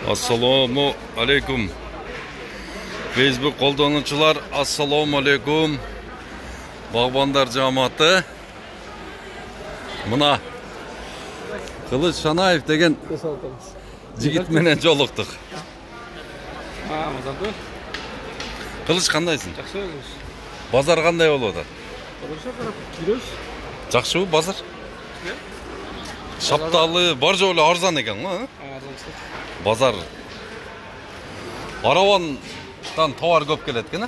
Assalomu alaykum. Facebook қолданушылар, assalomu alaykum. Bağbanдар jamoati. Mına Kılıç Şanayev деген jigit menen joluktuk. Kılıç kandayсың? Жақсы. Bazar kандай болуп атат? Хорошо, қарап жүрөбүз. Жакшыбы базар? Шапталы бар жолу эле арзан экен го, Базар Аравандан товар көп келет экен,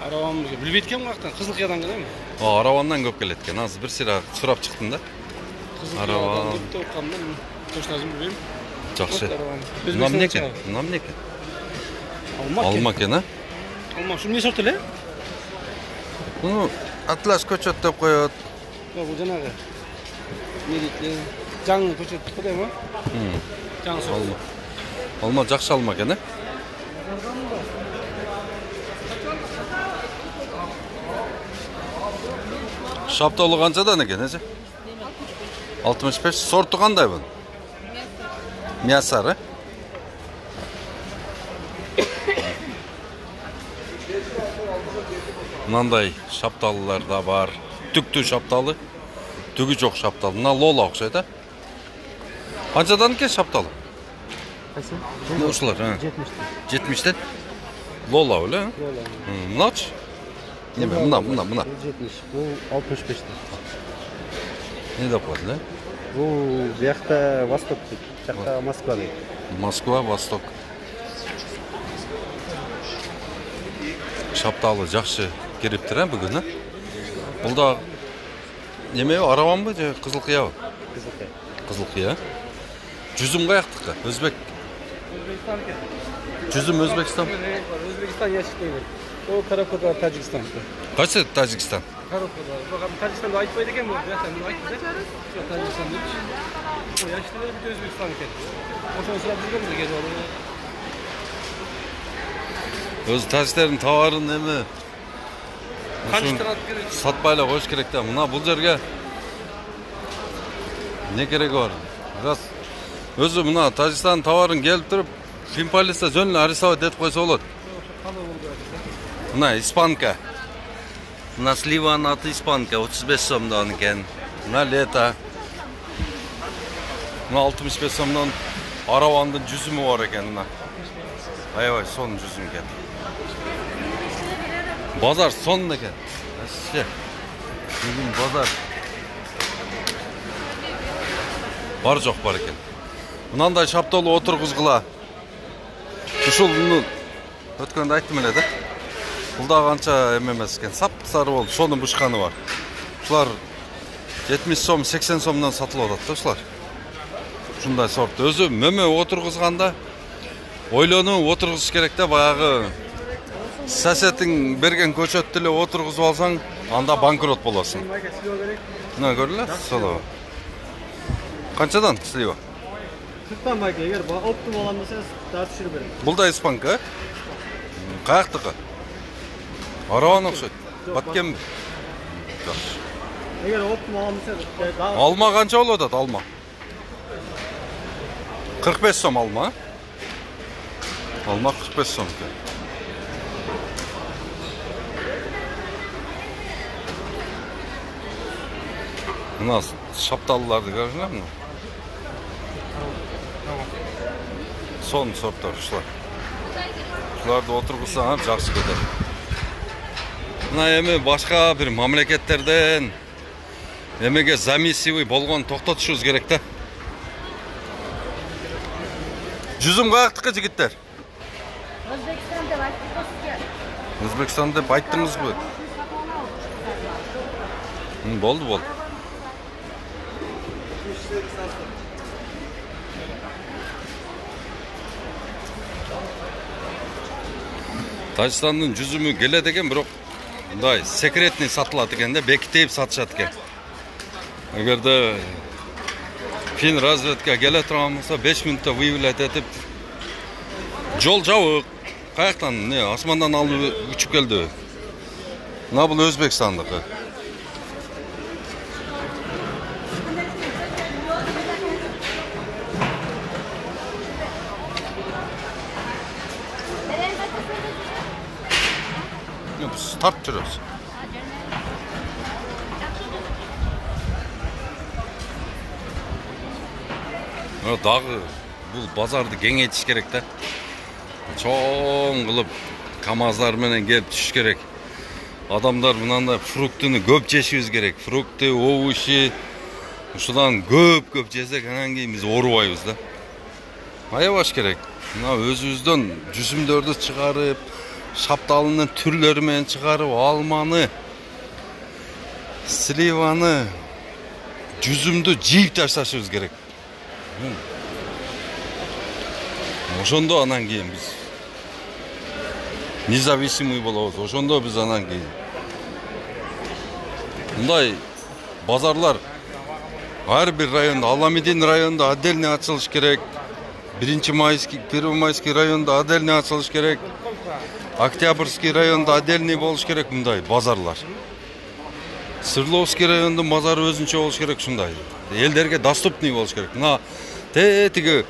Араван билбейт экенмин каяктан, Кызылкыядан келем. Аравандан көп келет экен. Азыр бир сыйра сурап чыктым да. Кызылкыядан деп топкамдан точно азыр билбейм. Жакшы. Нам неке? Алма экен, Алма ушу эмне сорт эле? Буну Атлас көчөт деп коёт. Бул жанагы. Не дейт? Жаңы көчөт деп коём, Жаңы сорт. Алма жакшы алма экен, Шапталы канчадан экен, 65. Сорту кандай бул? Мясары. Мынандай шапталылар да бар. Түктүү шапталы, түгү жок шапталы. Мына лола окшойт, Канчадан экен шапталы? Кайсы? Ушулар, 70. 70тен. Лола эле, Мыначы? Неме, мына. 70. Бул 65. Не деп коет эле? Бул биякта Восток дейт. Жакта Москва дейт. Москва, Восток. Шапталы жакшы кириптир, бүгүн, Бул да неме, Араванбы же Кызылкыябы? Кызылкыя. Кызылкыя. Жүзүм каяктыкы? Өзбек. Өзбекстан экен. Жүзүм Өзбекстан. Өзбекстан яшыктайбы. О, Каракода Тажикстан. Кайсы Тажикстан? Каракода. Бак Тажикстанды айтпайт экен бул. Мен айтты да. Тажикстан дейт. О, яшыктайбы бүт Өзбекстан экен. Ошону сурап жүргөм деген болду. Өз тажиктердин товарын эми Канчтырат керек? сатпай эле коюш керек да. Мына бул жерге не кереги бар? Раз өзү мына Тажикстан товарын келип туруп, Финполиста жөн эле арестовать этип койсо болот. Мына испанка. Мына сливанын аты испанка, 35 сомдон экен. Мына лето. Мына 65 сомдон Аравандын жүзүмү бар экен мына. Аябай сонун жүзүм экен. Базар сонун экен. Бүгүн базар бар жок бар экен. Мынандай шапталуу отургузгула. Ушул өткөндө айттым эле да. Бул да канча эмес экен, сап-сары болуп, сонун бушканы бар. Ушулар 70 сом, 80 сомдон сатылып атат да ушулар. Ушундай сорт. Өзү мөмө отургузганда ойлонуп отургузуш керек да, баягы соседиң берген көчөттү эле отургузуп алсаң, анда банкрот болосуң. Мына көрүлө, соло. Канчадан слива? 40 майка, эгер оптум алам десеңиз, дагы түшүрүп берем. Бул да испанка, Каяктыкы? Араван окшойт. Баткенби? Жакшы. Эгер оптум алам десеңиз, дагы Алма канча болуп атат, алма? 45 сом алма. Алма 45 сом экен. Мына шапталыларды көрүңүзбү? Сон сорттор ушулар. Ушуларды отургузсаңар жакшы кетет. Мына эми башка бир мамлекеттерден эмеге замисивый болгон токтотушубуз керек да. Жүзүм каяктыкы жигиттер? Өзбекстан деп айттыңыз сизге. Өзбекстан деп айттыңызбы? Болду. Тажикстандын жүзүмү келет экен, бирок мындай секретный сатылат экен да, бекитип сатышат экен. Эгерде фин разведка келе турган болсо 5 мүнөттө выявлять этип, жол жабык. Каяктан, асмандан алып учуп келди. Мына бул Өзбекстандыкы. тартып жүрөбүз. Дагы бул базарды кеңейтиш керек да. Чоң кылып КамАЗдар менен келип түшүш керек. Адамдар мынандай фруктуну көп жешибиз керек. Фрукты, овощи ушудан көп жесек, анан кийин биз оорубайбыз да. Аябаш керек. Мына өзүбүздөн жүзүмдөрдү чыгарып, шапталынын түрлөрү менен чыгарып, алманы, сливаны, жүзүмдү жийип ташташыбыз керек. Ошондо анан кийин биз независимый болобуз. Ошондо биз анан кийин мындай базарлар ар бир районда, Аламедин районунда отдельный ачылыш керек. Первомайский районунда отдельный ачылыш керек. Октябрьский районунда отдельный болуш керек мындай базарлар. Свердловский райондун базары өзүнчө болуш керек ушундай. Элдерге доступный болуш керек. Мына тетиги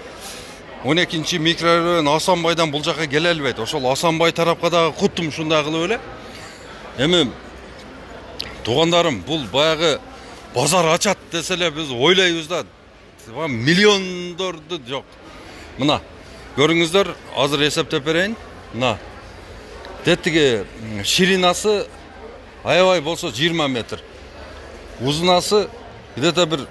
12-чи микрорайон Асанбайдан бул жака келе албайт. Ошол Асанбай тарапка дагы куттум ушундай кылып эле. Эми туугандарым, бул баягы базар ачат десе эле биз ойлойбуз да. Миллиондорду жок. Мына көрүңүздөр, азыр эсептеп берейин. Мына тетиги ширинасы аябай болсо 20 метр. Узунасы где-то бир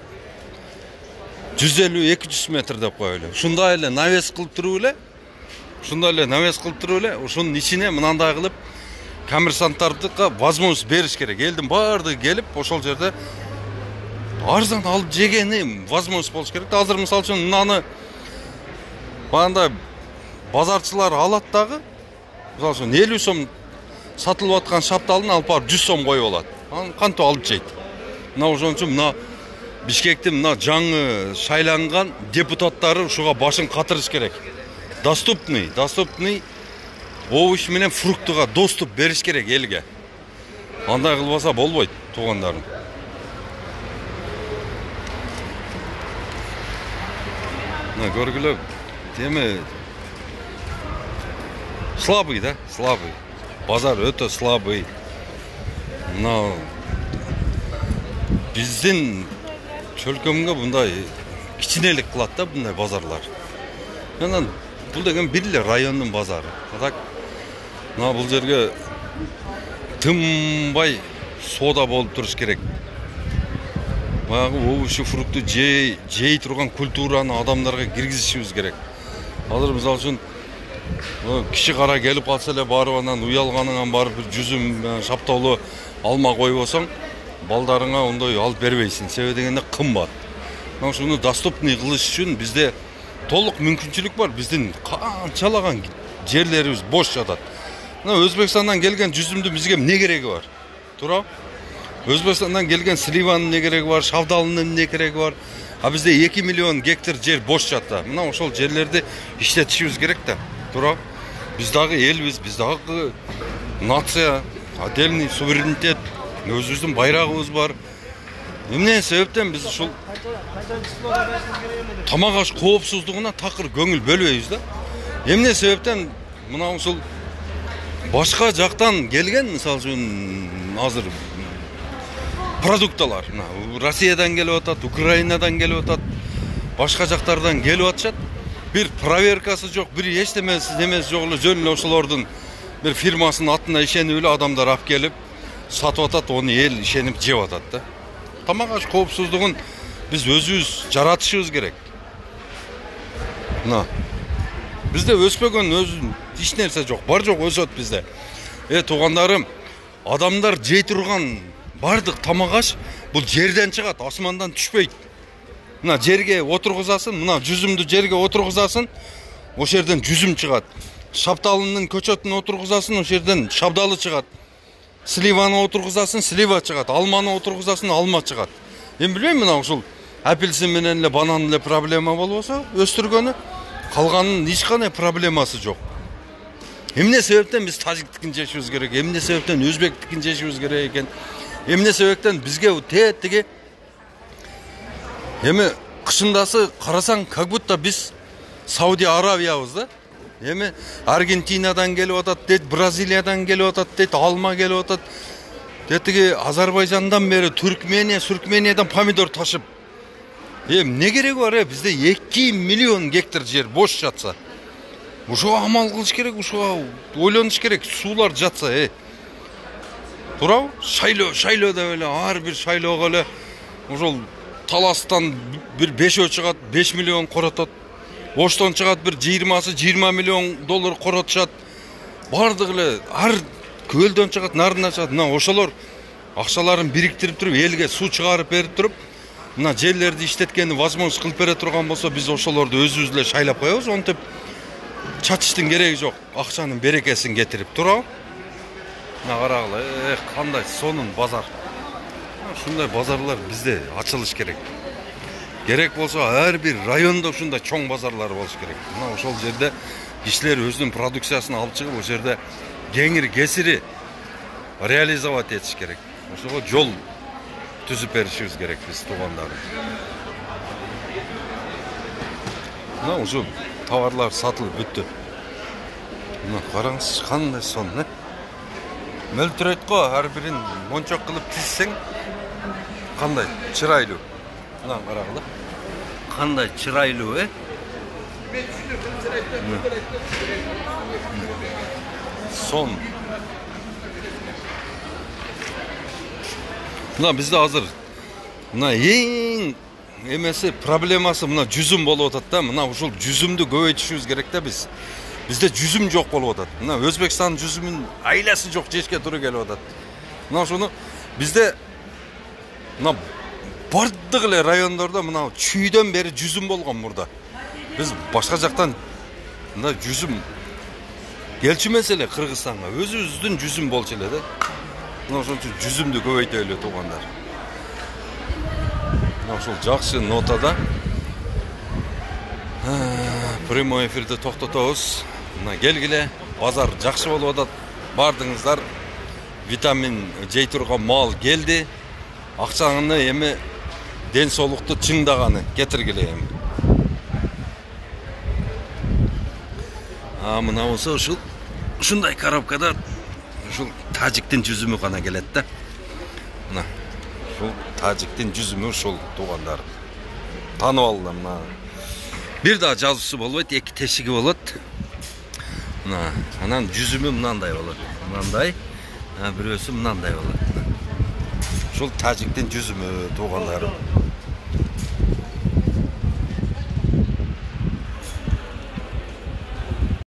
150-200 метр деп коелу. Ушундай эле навес кылып туруп эле, ушунун ичине мынандай кылып коммерсанттардыкка возможность бериш керек. Элдин баардыгы келип, ошол жерде арзан алып жегени возможность болуш керек. Азыр мисалы үчүн мынаны бандай базарчылар алат дагы, мисалы үчүн 50 сом сатылып аткан шапталын алып барып 100 сом коюп алат. Анан кантип алып жейт. Мына ошон үчүн мына Бишкектин мына жаңы шайланган депутаттары ушуга башын катырыш керек. Доступный овощ менен фруктуга доступ бериш керек элге. Андай кылбаса болбойт, туугандарым. Мына көргүлө, эми слабый да, слабый. Базар өтө слабый. Мына биздин чөлкөмгө мындай кичинелик кылат да мындай базарлар. Анан бул деген бир эле райондун базары. Так мына бул жерге тынбай соода болуп туруш керек. Баягы овощ, фрукты жей турган культураны адамдарга киргизишибиз керек. Азыр мисалы үчүн киши кара келип калса эле барып анан уялганыңан барып бир жүзүм, шапталуу алма койбосоң, балдарыңа ондай алып бербейсиң. Себеби дегенде кымбат. Мына ушуну доступный кылыш үчүн бизде толук мүмкүнчүлүк бар. Биздин канчалаган жерлерибиз бош жатат. Мына Өзбекстандан келген жүзүмдүн бизге эмне кереги бар? Туура? Өзбекстандан келген сливанын эмне кереги бар? Шавдалынын эмне кереги бар? А бизде 2 миллион гектар жер бош жатат. Мына ошол жерлерди иштетишибиз керек да. Туура? Биз дагы элбиз, биз дагы нация, отдельный суверенитет, өзүбүздүн байрагыбыз бар. Эмне себептен биз ушул тамак аш коопсуздугуна такыр көңүл бөлбөйбүз да. Эмне себептен мына ушул башка жактан келген, мисалы үчүн азыр продукталар, Россиядан келип атат, Украинадан келип атат, башка жактардан келип атышат. Бир проверкасы жок, бир немеси жок эле, жөн эле ошолордун бир фирмасынын атына ишенип эле адамдар алып келип сатып атат, оны эл ишенип жеп атат да. Тамак аш коопсуздугун биз өзүбүз жаратышыбыз керек. Мына бизде өспөгөн эч нерсе жок, бар жок өсөт бизде. Туугандарым, адамдар жей турган бардык тамак аш бул жерден чыгат, асмандан түшпөйт. Мына жерге отургузасын, мына жүзүмдү жерге отургузасын, ошол жерден жүзүм чыгат. Шапталынын көчөтүн отургузасын, ошол жерден шабдалы чыгат. Сливаны отургузасын, слива чыгат. Алманы отургузасын, алма чыгат. Эми билбейм, мына ушул апельсин менен эле банан эле проблема болбосо өстүргөнү, калганынын эч кандай проблемасы жок. Эмне себептен биз тажиктикин жешибиз керек, эмне себептен өзбектикин жешибиз керек экен, эмне себептен бизге тетиги эми кышындасы карасаң, как будто биз Саудия Аравиябыз да. Эми Аргентинадан келип атат дейт, Бразилиядан келип атат дейт, алма келип атат. Тетиги Азербайжандан бери Түркмениядан помидор ташып. Не кереги бар? Бизде 2 миллион гектар жер бош жатса. Ушуга амал кылыш керек, ушуга ойлонуш керек, суулар жатса, Туурабы? Шайлоо деп эле, ар бир шайлоого эле ошол таластан бир 5 чыгат, 5 миллион коротот. Оштон чыгат бир 20 миллион доллар коротушат. Бардыгы эле ар көлдөн чыгат, нарынан чыгат. Мына ошолор акчаларын бириктирип туруп, элге суу чыгарып берип туруп, мына жерлерди иштеткенди возможность кылып бере турган болсо, биз ошолорду өзүбүз эле шайлап коебуз. Онтип чачыштын кереги жок. Акчанын берекесин кетирип турабы. Мына карагыла, кандай сонун базар. Ушундай базарлар бизде ачылыш керек. Керек болсо ар бир райондо ушундай чоң базарлар болуш керек. Мына ошол жерде кишилер өзүнүн продукциясын алып чыгып, ошол жерде кеңири кесири реализовать этиш керек. Ошого жол түзүп беришибиз керек биз туугандар. Мына ушул товарлар сатылып бүттү. Мына караңыз, кандай сон, мөлтүрөйт го, ар бирин мончок кылып тизсең, кандай чырайлуу. Мына карагыла. Кандай чырайлуу, Сон. Мына бизде азыр мына эң эмеси проблемасы мына жүзүм болуп атат да. Мына ушул жүзүмдү көбөйтүшүбүз керек да биз. Бизде жүзүм жок болуп атат. Мына Өзбекстан жүзүмүн айласы жок, жешке туру келип атат. Мына ошону бизде мына бардык эле райондордо мына чүйдөн бери жүзүм болгон мурда. Биз башка жактан мына жүзүм келчү эмес эле Кыргызстанга. Өзүбүздүн жүзүм болчу эле да. Мына ошон үчүн жүзүмдү көбөйтөлү туугандар. Мына ошол жакшы нотада прямой эфирди токтотобуз. Мына келгиле, базар жакшы болуп атат. Бардыңыздар. Витамин жей турган мал келди. Акчаны эми ден соолукту чыңдаганы кетиргиле эми. Мына болсо ушундай коробкада ушул тажиктин жүзүмү гана келет да. Мына ушул тажиктин жүзүмү ушул туугандар. Танып алдым мына. Бир да жазуусу болбойт, 2 тешиги болот. Мына анан жүзүмү мынандай болот. Мынандай, бирөөсү мынандай болот. Ушул тажиктин жүзүмү туугандар.